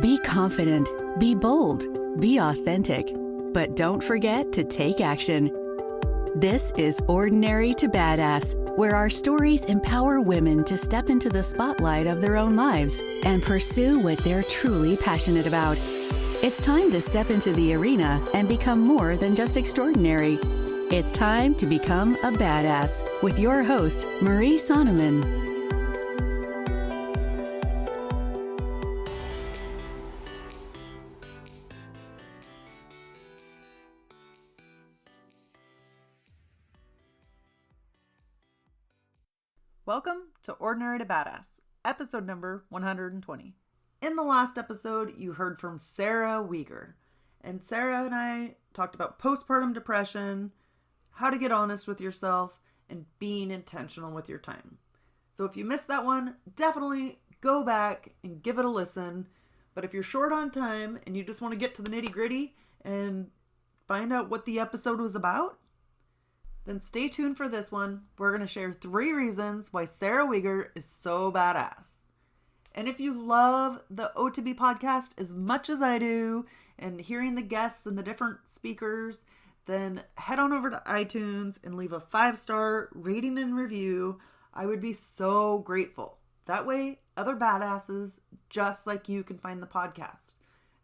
Be confident, be bold, be authentic, but don't forget to take action. This is Ordinary to Badass, where our stories empower women to step into the spotlight of their own lives and pursue what they're truly passionate about. It's time to step into the arena and become more than just extraordinary. It's time to become a badass with your host, Marie Sonneman. Welcome to Ordinary to Badass, episode number 120. In the last episode, you heard from Sarah Weeger, and Sarah and I talked about postpartum depression, how to get honest with yourself, and being intentional with your time. So if you missed that one, definitely go back and give it a listen. But if you're short on time and you just want to get to the nitty-gritty and find out what the episode was about, then stay tuned for this one. We're going to share 3 reasons why Sarah Weeger is so badass. And if you love the O2B podcast as much as I do, and hearing the guests and the different speakers, then head on over to iTunes and leave a 5-star rating and review. I would be so grateful. That way, other badasses just like you can find the podcast.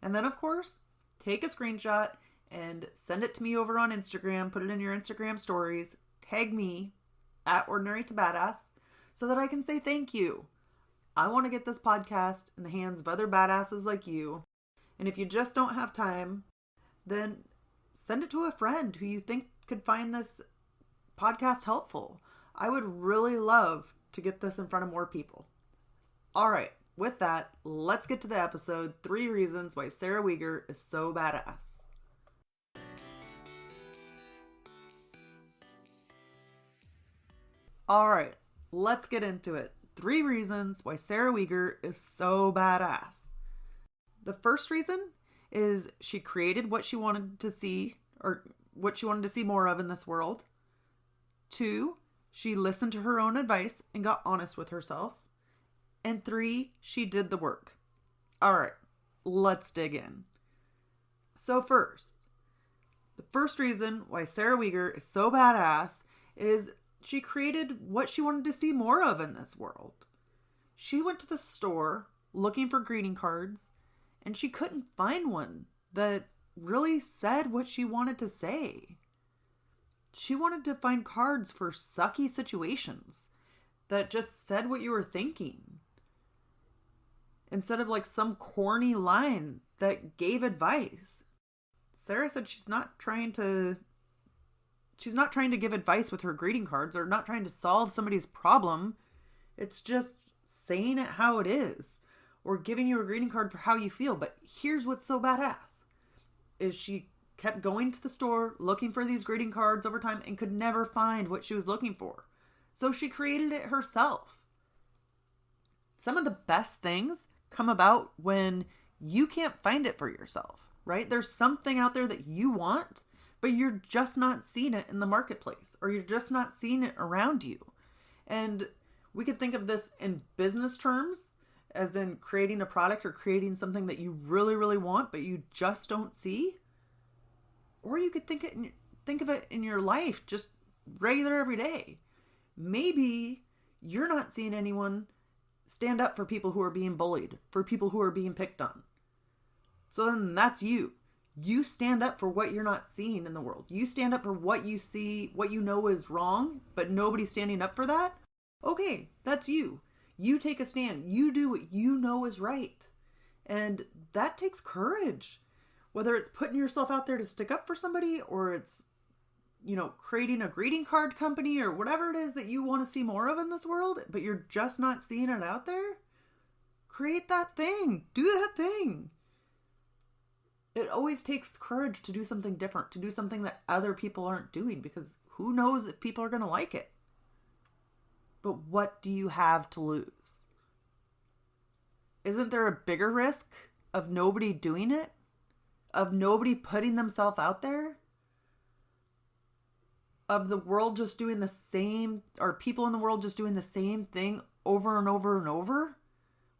And then, of course, take a screenshot and send it to me over on Instagram. Put it in your Instagram stories. Tag me at Ordinary to Badass so that I can say thank you. I want to get this podcast in the hands of other badasses like you. And if you just don't have time, then send it to a friend who you think could find this podcast helpful. I would really love to get this in front of more people. All right, with that, let's get to the episode, 3 reasons why Sarah Weeger is so badass. All right, let's get into it. 3 reasons why Sarah Weeger is so badass. The first reason is she created what she wanted to see, or what she wanted to see more of in this world. 2, she listened to her own advice and got honest with herself. And 3, she did the work. All right, let's dig in. So first, the first reason why Sarah Weeger is so badass is she created what she wanted to see more of in this world. She went to the store looking for greeting cards, and she couldn't find one that really said what she wanted to say. She wanted to find cards for sucky situations that just said what you were thinking, instead of like some corny line that gave advice. Sarah said she's not trying to give advice with her greeting cards, or not trying to solve somebody's problem. It's just saying it how it is, or giving you a greeting card for how you feel. But here's what's so badass is she kept going to the store looking for these greeting cards over time and could never find what she was looking for. So she created it herself. Some of the best things come about when you can't find it for yourself, right? There's something out there that you want, but you're just not seeing it in the marketplace, or you're just not seeing it around you. And we could think of this in business terms, as in creating a product or creating something that you really, really want, but you just don't see. Or you could think of it in your life, just regular every day. Maybe you're not seeing anyone stand up for people who are being bullied, for people who are being picked on. So then that's you. You stand up for what you're not seeing in the world. You stand up for what you see, what you know is wrong, but nobody's standing up for that. Okay, that's you. You take a stand. You do what you know is right. And that takes courage. Whether it's putting yourself out there to stick up for somebody, or it's, creating a greeting card company, or whatever it is that you want to see more of in this world, but you're just not seeing it out there. Create that thing. Do that thing. It always takes courage to do something different, to do something that other people aren't doing, because who knows if people are going to like it. But what do you have to lose? Isn't there a bigger risk of nobody doing it? Of nobody putting themselves out there? Of the world just doing the same, or people in the world just doing the same thing over and over and over?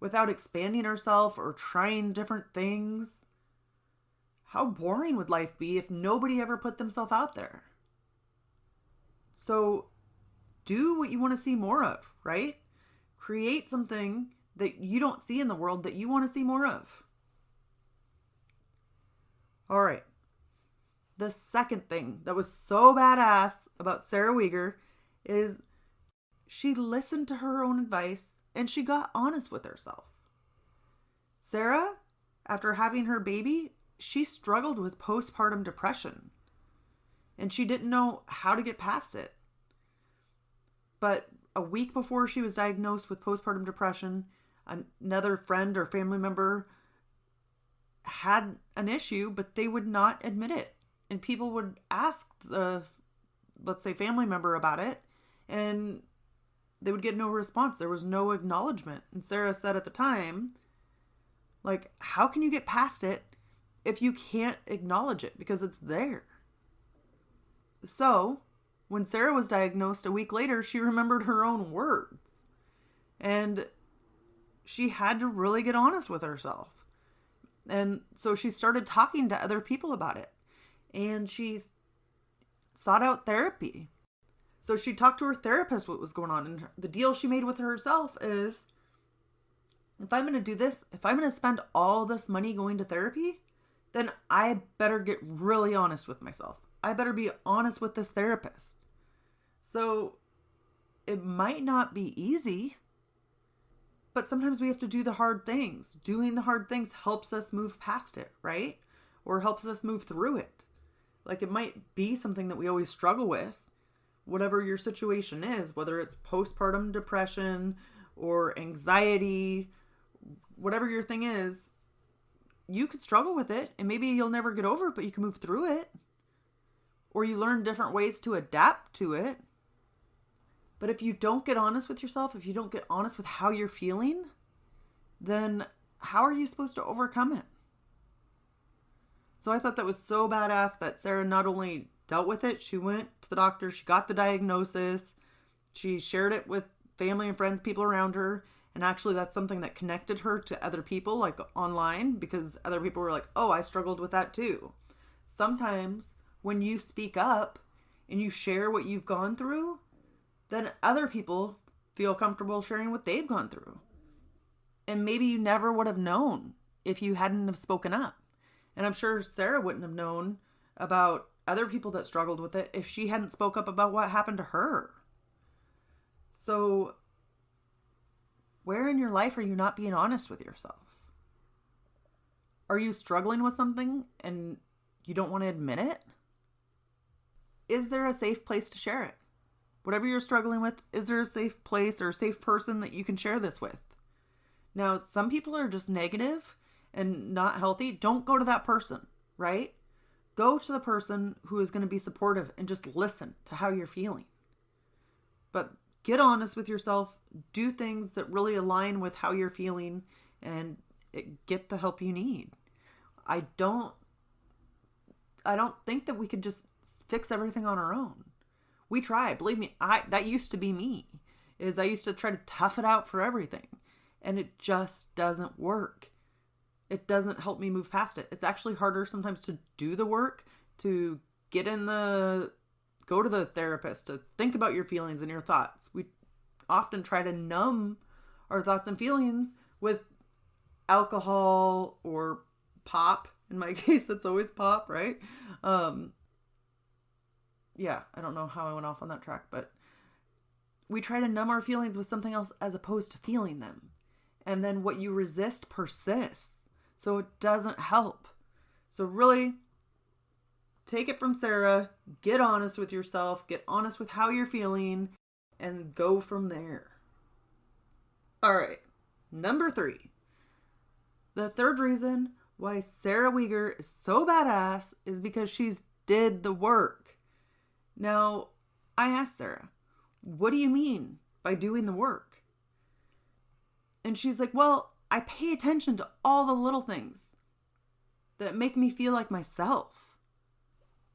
without expanding herself or trying different things. How boring would life be if nobody ever put themselves out there? So do what you want to see more of, right? Create something that you don't see in the world that you want to see more of. All right. The second thing that was so badass about Sarah Weeger is she listened to her own advice and she got honest with herself. Sarah, after having her baby, she struggled with postpartum depression and she didn't know how to get past it. But a week before she was diagnosed with postpartum depression, another friend or family member had an issue, but they would not admit it. And people would ask the, let's say, family member about it, and they would get no response. There was no acknowledgement. And Sarah said at the time, like, how can you get past it if you can't acknowledge it? Because it's there. So when Sarah was diagnosed a week later, she remembered her own words. And she had to really get honest with herself. And so she started talking to other people about it. And she sought out therapy. So she talked to her therapist what was going on. And the deal she made with herself is, if I'm going to do this, if I'm going to spend all this money going to therapy, then I better get really honest with myself. I better be honest with this therapist. So it might not be easy, but sometimes we have to do the hard things. Doing the hard things helps us move past it, right? Or helps us move through it. Like, it might be something that we always struggle with, whatever your situation is, whether it's postpartum depression or anxiety, whatever your thing is, you could struggle with it and maybe you'll never get over it, but you can move through it. Or you learn different ways to adapt to it. But if you don't get honest with yourself, if you don't get honest with how you're feeling, then how are you supposed to overcome it? So I thought that was so badass that Sarah not only dealt with it, she went to the doctor, she got the diagnosis, she shared it with family and friends, people around her. And actually that's something that connected her to other people, like online, because other people were like, oh, I struggled with that too. Sometimes when you speak up and you share what you've gone through, then other people feel comfortable sharing what they've gone through. And maybe you never would have known if you hadn't have spoken up. And I'm sure Sarah wouldn't have known about other people that struggled with it if she hadn't spoke up about what happened to her. So where in your life are you not being honest with yourself? Are you struggling with something and you don't want to admit it? Is there a safe place to share it? Whatever you're struggling with, is there a safe place or a safe person that you can share this with? Now, some people are just negative and not healthy. Don't go to that person, right? Go to the person who is going to be supportive and just listen to how you're feeling. But get honest with yourself. Do things that really align with how you're feeling and get the help you need. I don't think that we could just fix everything on our own. We try. Believe me, that used to be me. I used to try to tough it out for everything. And it just doesn't work. It doesn't help me move past it. It's actually harder sometimes to do the work, to go to the therapist, to think about your feelings and your thoughts. We often try to numb our thoughts and feelings with alcohol or pop. In my case, it's always pop, right? Yeah, I don't know how I went off on that track, but we try to numb our feelings with something else as opposed to feeling them. And then what you resist persists. So it doesn't help. So really, take it from Sarah, get honest with yourself, get honest with how you're feeling, and go from there. All right, number 3. The third reason why Sarah Weeger is so badass is because she's did the work. Now, I asked Sarah, what do you mean by doing the work? And she's like, well, I pay attention to all the little things that make me feel like myself.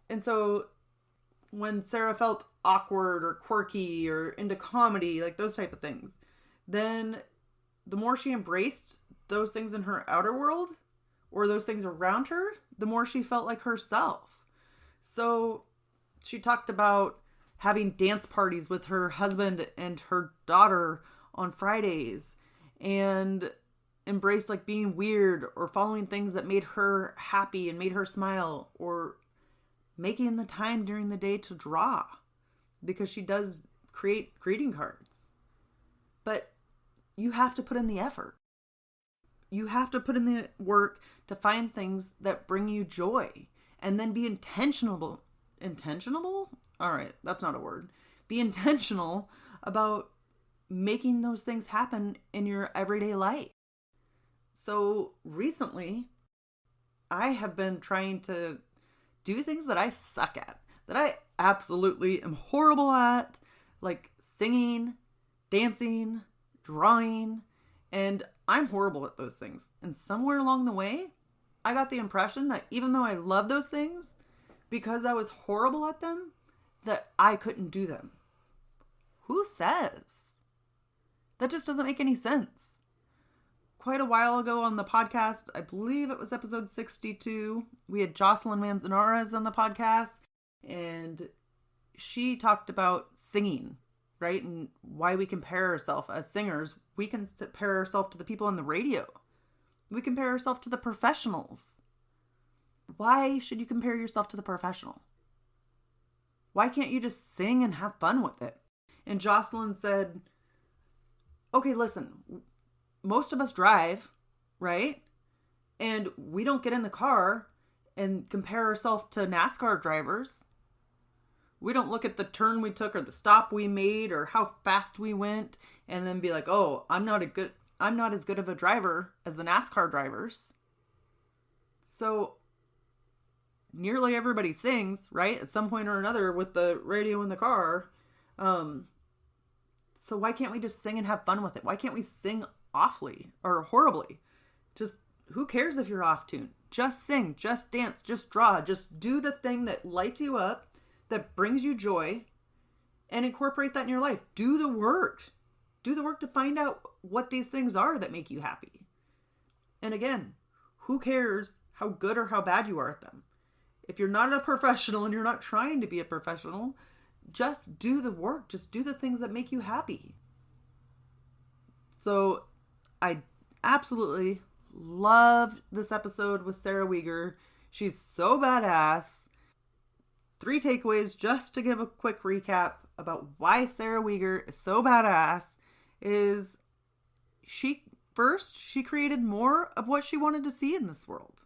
And so when Sarah felt awkward or quirky or into comedy, like those type of things, then the more she embraced those things in her outer world or those things around her, the more she felt like herself. So she talked about having dance parties with her husband and her daughter on Fridays, and embraced like being weird or following things that made her happy and made her smile, or making the time during the day to draw, because she does create greeting cards. But you have to put in the effort. You have to put in the work to find things that bring you joy, and then be intentional. Intentional? All right, that's not a word. Be intentional about making those things happen in your everyday life. So recently, I have been trying to do things that I suck at, that I absolutely am horrible at, like singing, dancing, drawing, and I'm horrible at those things. And somewhere along the way, I got the impression that even though I love those things, because I was horrible at them, that I couldn't do them. Who says? That just doesn't make any sense. Quite a while ago on the podcast, I believe it was episode 62, we had Jocelyn Manzanares on the podcast, and she talked about singing, right? And why we compare ourselves as singers. We can compare ourselves to the people on the radio. We compare ourselves to the professionals. Why should you compare yourself to the professional? Why can't you just sing and have fun with it? And Jocelyn said, okay, listen, most of us drive, right? And we don't get in the car and compare ourselves to NASCAR drivers. We don't look at the turn we took or the stop we made or how fast we went and then be like, oh, I'm not as good of a driver as the NASCAR drivers. So nearly everybody sings, right? At some point or another with the radio in the car. So why can't we just sing and have fun with it? Why can't we sing awfully or horribly? Just, who cares if you're off tune? Just sing, just dance, just draw, just do the thing that lights you up, that brings you joy, and incorporate that in your life. Do the work. Do the work to find out what these things are that make you happy. And again, who cares how good or how bad you are at them? If you're not a professional and you're not trying to be a professional, just do the work. Just do the things that make you happy. So I absolutely loved this episode with Sarah Weeger. She's so badass. 3 takeaways just to give a quick recap about why Sarah Weeger is so badass is she created more of what she wanted to see in this world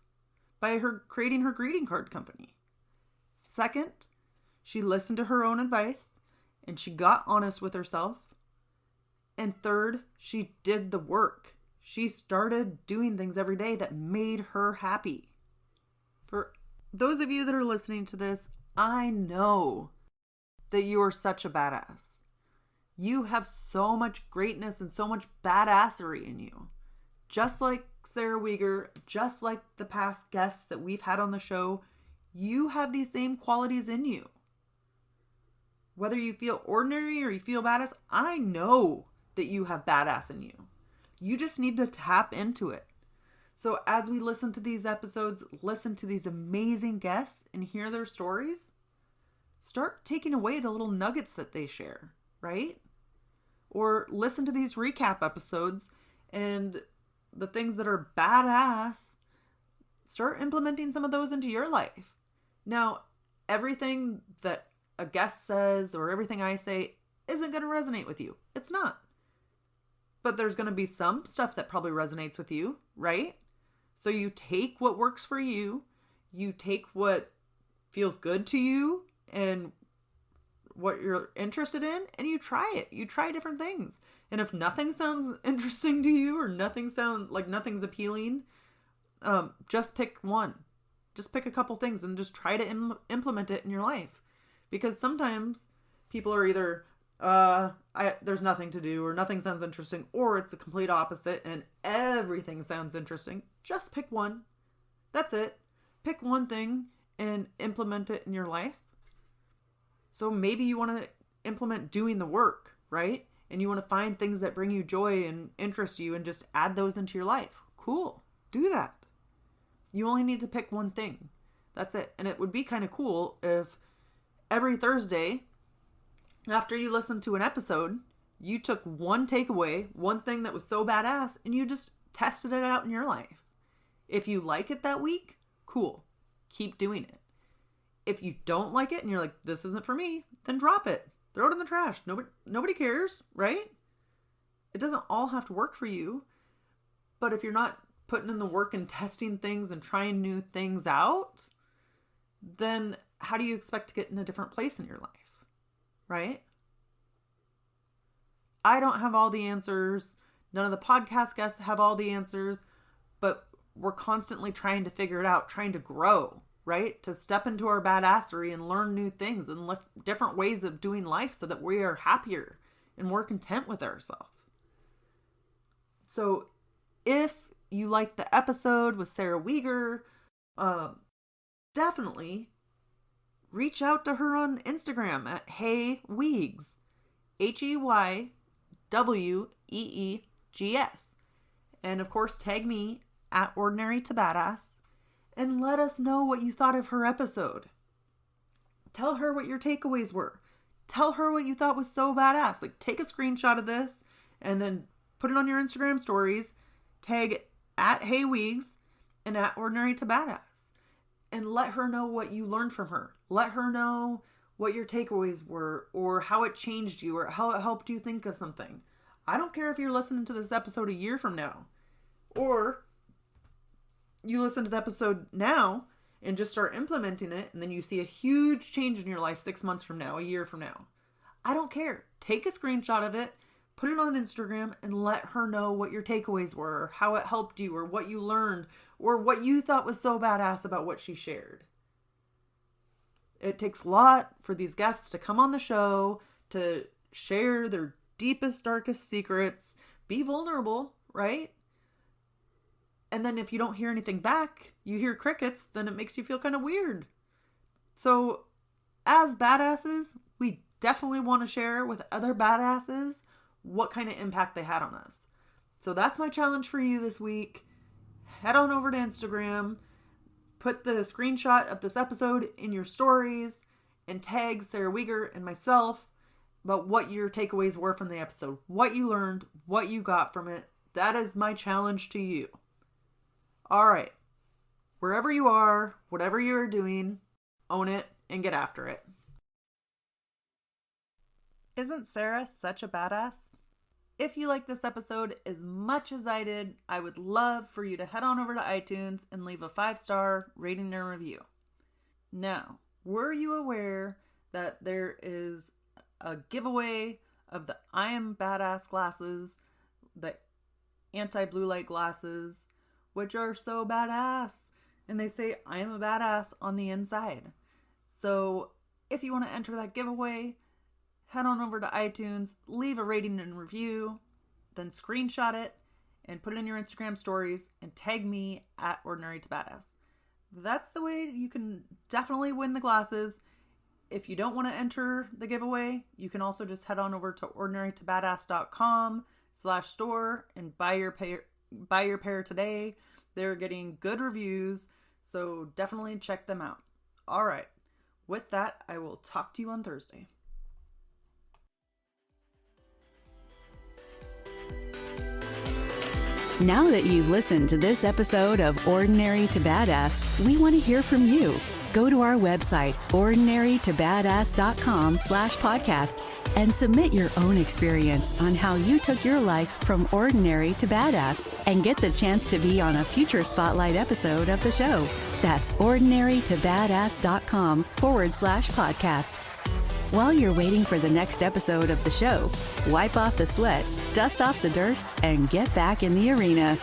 by her creating her greeting card company. Second, she listened to her own advice and she got honest with herself. And third, she did the work. She started doing things every day that made her happy. For those of you that are listening to this, I know that you are such a badass. You have so much greatness and so much badassery in you. Just like Sarah Weeger, just like the past guests that we've had on the show, you have these same qualities in you. Whether you feel ordinary or you feel badass, I know that you have badass in you. You just need to tap into it. So as we listen to these episodes, listen to these amazing guests and hear their stories, start taking away the little nuggets that they share, right? Or listen to these recap episodes and the things that are badass, start implementing some of those into your life. Now, everything that a guest says or everything I say isn't going to resonate with you. It's not. But there's going to be some stuff that probably resonates with you, right? So you take what works for you, you take what feels good to you and what you're interested in, and you try it. You try different things. And if nothing sounds interesting to you or nothing sounds like nothing's appealing, just pick one. Just pick a couple things and just try to implement it in your life. Because sometimes people are either, there's nothing to do or nothing sounds interesting, or it's the complete opposite and everything sounds interesting. Just pick one. That's it. Pick one thing and implement it in your life. So maybe you want to implement doing the work, right? and you want to find things that bring you joy and interest you and just add those into your life, cool. Do that. You only need to pick one thing. That's it. And it would be kind of cool if every Thursday, after you listen to an episode, you took one takeaway, one thing that was so badass, and you just tested it out in your life. If you like it that week, cool. Keep doing it. If you don't like it and you're like, this isn't for me, then drop it. Throw it in the trash. Nobody cares, right? It doesn't all have to work for you. But if you're not putting in the work and testing things and trying new things out, then how do you expect to get in a different place in your life, right? I don't have all the answers. None of the podcast guests have all the answers, but we're constantly trying to figure it out, trying to grow, right? To step into our badassery and learn new things and different ways of doing life so that we are happier and more content with ourselves. So if you liked the episode with Sarah Weeger, definitely reach out to her on Instagram at Hey Weegs, HEYWEEGS. And of course, tag me at Ordinary to Badass and let us know what you thought of her episode. Tell her what your takeaways were. Tell her what you thought was so badass. Like, take a screenshot of this and then put it on your Instagram stories. Tag at Hey Weegs and at Ordinary to Badass. And let her know what you learned from her. Let her know what your takeaways were, or how it changed you, or how it helped you think of something. I don't care if you're listening to this episode a year from now, or you listen to the episode now and just start implementing it, and then you see a huge change in your life 6 months from now, a year from now. I don't care. Take a screenshot of it, put it on Instagram, and let her know what your takeaways were, or how it helped you, or what you learned, or what you thought was so badass about what she shared. It takes a lot for these guests to come on the show, to share their deepest, darkest secrets, be vulnerable, right? And then if you don't hear anything back, you hear crickets, then it makes you feel kind of weird. So as badasses, we definitely want to share with other badasses what kind of impact they had on us. So that's my challenge for you this week. Head on over to Instagram, put the screenshot of this episode in your stories, and tag Sarah Weeger and myself about what your takeaways were from the episode, what you learned, what you got from it. That is my challenge to you. All right. Wherever you are, whatever you are doing, own it and get after it. Isn't Sarah such a badass? If you like this episode as much as I did, I would love for you to head on over to iTunes and leave a 5-star rating and review. Now, were you aware that there is a giveaway of the I Am Badass glasses, the anti-blue light glasses, which are so badass? And they say, I am a badass on the inside. So if you want to enter that giveaway, head on over to iTunes, leave a rating and review, then screenshot it and put it in your Instagram stories and tag me at Ordinary to Badass. That's the way you can definitely win the glasses. If you don't want to enter the giveaway, you can also just head on over to ordinarytobadass.com/store and buy your pair today. They're getting good reviews, so definitely check them out. All right. With that, I will talk to you on Thursday. Now that you've listened to this episode of Ordinary to Badass, we want to hear from you. Go to our website, ordinarytobadass.com/podcast, and submit your own experience on how you took your life from ordinary to badass and get the chance to be on a future spotlight episode of the show. That's ordinarytobadass.com/podcast. While you're waiting for the next episode of the show, wipe off the sweat, dust off the dirt, and get back in the arena.